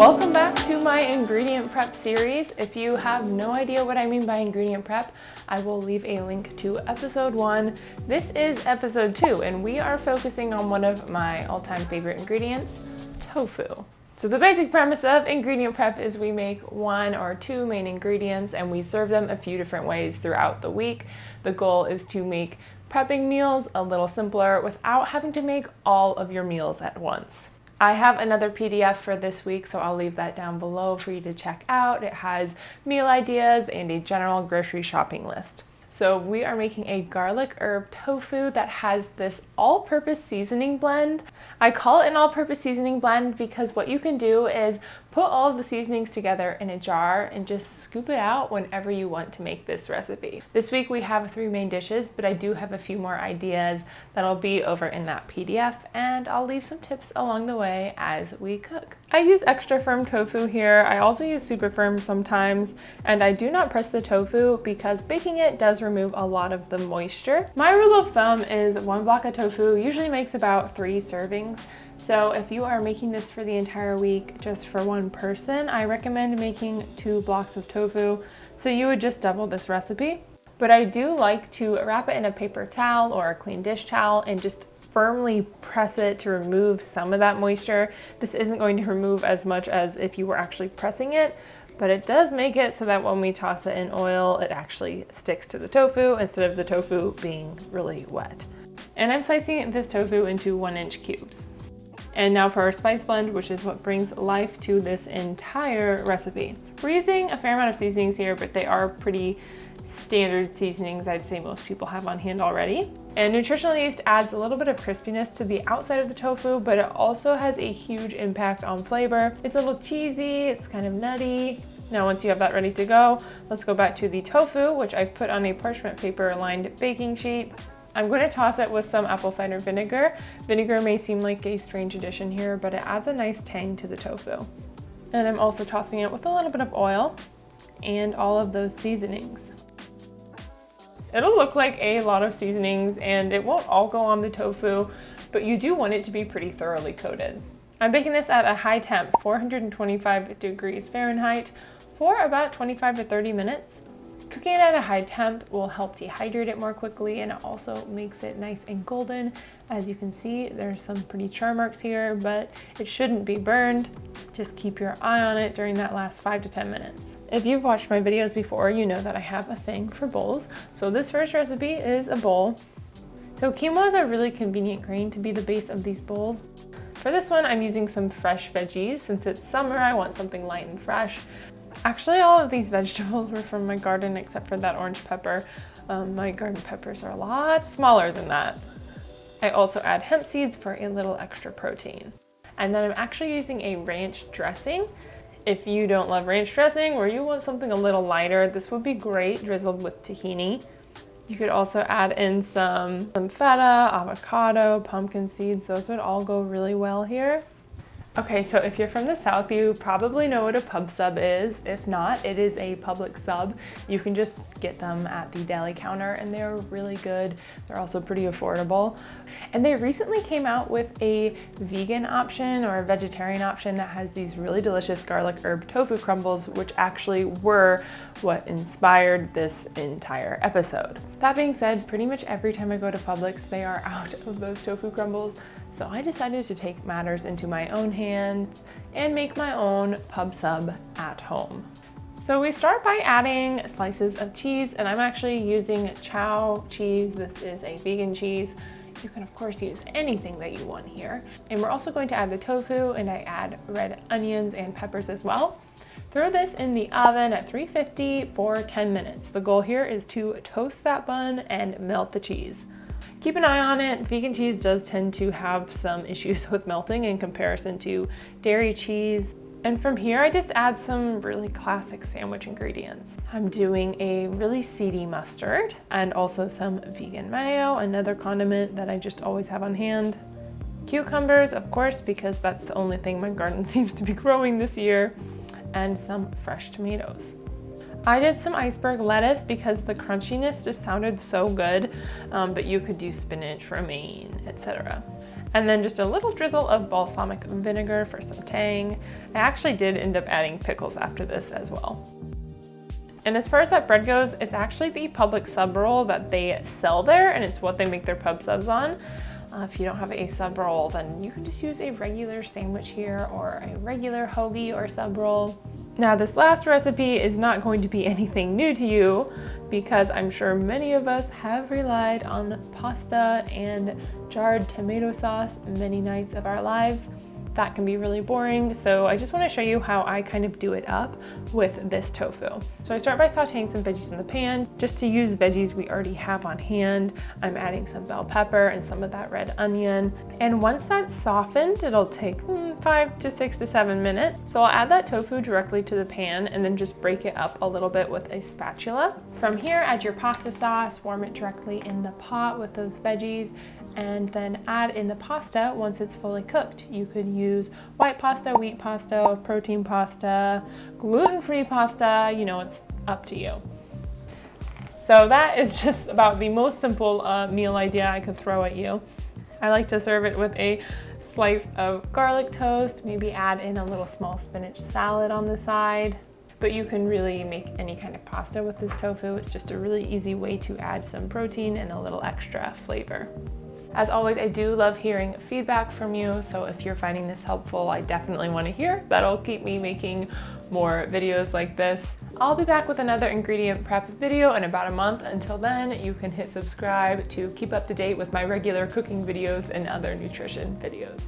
Welcome back to my ingredient prep series. If you have no idea what I mean by ingredient prep, I will leave a link to episode 1. This is episode 2, and we are focusing on one of my all-time favorite ingredients, tofu. So the basic premise of ingredient prep is we make 1 or 2 main ingredients and we serve them a few different ways throughout the week. The goal is to make prepping meals a little simpler without having to make all of your meals at once. I have another PDF for this week, so I'll leave that down below for you to check out. It has meal ideas and a general grocery shopping list. So we are making a garlic herb tofu that has this all-purpose seasoning blend. I call it an all-purpose seasoning blend because what you can do is put all of the seasonings together in a jar and just scoop it out whenever you want to make this recipe. This week we have 3 main dishes, but I do have a few more ideas that'll be over in that PDF, and I'll leave some tips along the way as we cook. I use extra firm tofu here. I also use super firm sometimes, and I do not press the tofu because baking it does remove a lot of the moisture. My rule of thumb is 1 block of tofu usually makes about 3 servings. So if you are making this for the entire week just for 1 person, I recommend making 2 blocks of tofu. So you would just double this recipe. But I do like to wrap it in a paper towel or a clean dish towel and just firmly press it to remove some of that moisture. This isn't going to remove as much as if you were actually pressing it, but it does make it so that when we toss it in oil, it actually sticks to the tofu instead of the tofu being really wet. And I'm slicing this tofu into 1-inch cubes. And now for our spice blend, which is what brings life to this entire recipe. We're using a fair amount of seasonings here, but they are pretty standard seasonings I'd say most people have on hand already. And nutritional yeast adds a little bit of crispiness to the outside of the tofu, but it also has a huge impact on flavor. It's a little cheesy, it's kind of nutty. Now once you have that ready to go, let's go back to the tofu, which I've put on a parchment paper lined baking sheet. I'm going to toss it with some apple cider vinegar. Vinegar may seem like a strange addition here, but it adds a nice tang to the tofu. And I'm also tossing it with a little bit of oil and all of those seasonings. It'll look like a lot of seasonings and it won't all go on the tofu, but you do want it to be pretty thoroughly coated. I'm baking this at a high temp, 425 degrees Fahrenheit, for about 25 to 30 minutes. Cooking it at a high temp will help dehydrate it more quickly, and it also makes it nice and golden. As you can see, there's some pretty char marks here, but it shouldn't be burned. Just keep your eye on it during that last 5 to 10 minutes. If you've watched my videos before, you know that I have a thing for bowls. So this first recipe is a bowl. So quinoa is a really convenient grain to be the base of these bowls. For this one, I'm using some fresh veggies. Since it's summer, I want something light and fresh. Actually, all of these vegetables were from my garden except for that orange pepper. My garden peppers are a lot smaller than that. I also add hemp seeds for a little extra protein. And then I'm actually using a ranch dressing. If you don't love ranch dressing or you want something a little lighter, this would be great drizzled with tahini. You could also add in some feta, avocado, pumpkin seeds. Those would all go really well here. Okay, so if you're from the South, you probably know what a pub sub is. If not, it is a public sub. You can just get them at the deli counter and they're really good. They're also pretty affordable. And they recently came out with a vegan option or a vegetarian option that has these really delicious garlic herb tofu crumbles, which actually were what inspired this entire episode. That being said, pretty much every time I go to Publix, they are out of those tofu crumbles. So I decided to take matters into my own hands and make my own pub sub at home. So we start by adding slices of cheese, and I'm actually using chow cheese. This is a vegan cheese. You can of course use anything that you want here. And we're also going to add the tofu, and I add red onions and peppers as well. Throw this in the oven at 350 for 10 minutes. The goal here is to toast that bun and melt the cheese. Keep an eye on it. Vegan cheese does tend to have some issues with melting in comparison to dairy cheese. And from here, I just add some really classic sandwich ingredients. I'm doing a really seedy mustard and also some vegan mayo, another condiment that I just always have on hand. Cucumbers, of course, because that's the only thing my garden seems to be growing this year, and some fresh tomatoes. I did some iceberg lettuce because the crunchiness just sounded so good, but you could do spinach, romaine, etc. And then just a little drizzle of balsamic vinegar for some tang. I actually did end up adding pickles after this as well. And as far as that bread goes, it's actually the Publix sub roll that they sell there, and it's what they make their pub subs on. If you don't have a sub roll, then you can just use a regular sandwich here or a regular hoagie or sub roll. Now this last recipe is not going to be anything new to you because I'm sure many of us have relied on pasta and jarred tomato sauce many nights of our lives. That can be really boring, so I just want to show you how I kind of do it up with this tofu. So I start by sauteing some veggies in the pan. Just to use veggies we already have on hand, I'm adding some bell pepper and some of that red onion. And once that's softened, it'll take 5 to 6 to 7 minutes. So I'll add that tofu directly to the pan and then just break it up a little bit with a spatula. From here, add your pasta sauce, warm it directly in the pot with those veggies, and then add in the pasta once it's fully cooked. You could use white pasta, wheat pasta, protein pasta, gluten-free pasta, you know, it's up to you. So that is just about the most simple meal idea I could throw at you. I like to serve it with a slice of garlic toast, maybe add in a little small spinach salad on the side. But you can really make any kind of pasta with this tofu. It's just a really easy way to add some protein and a little extra flavor. As always, I do love hearing feedback from you, so if you're finding this helpful, I definitely want to hear. That'll keep me making more videos like this. I'll be back with another ingredient prep video in about a month. Until then, you can hit subscribe to keep up to date with my regular cooking videos and other nutrition videos.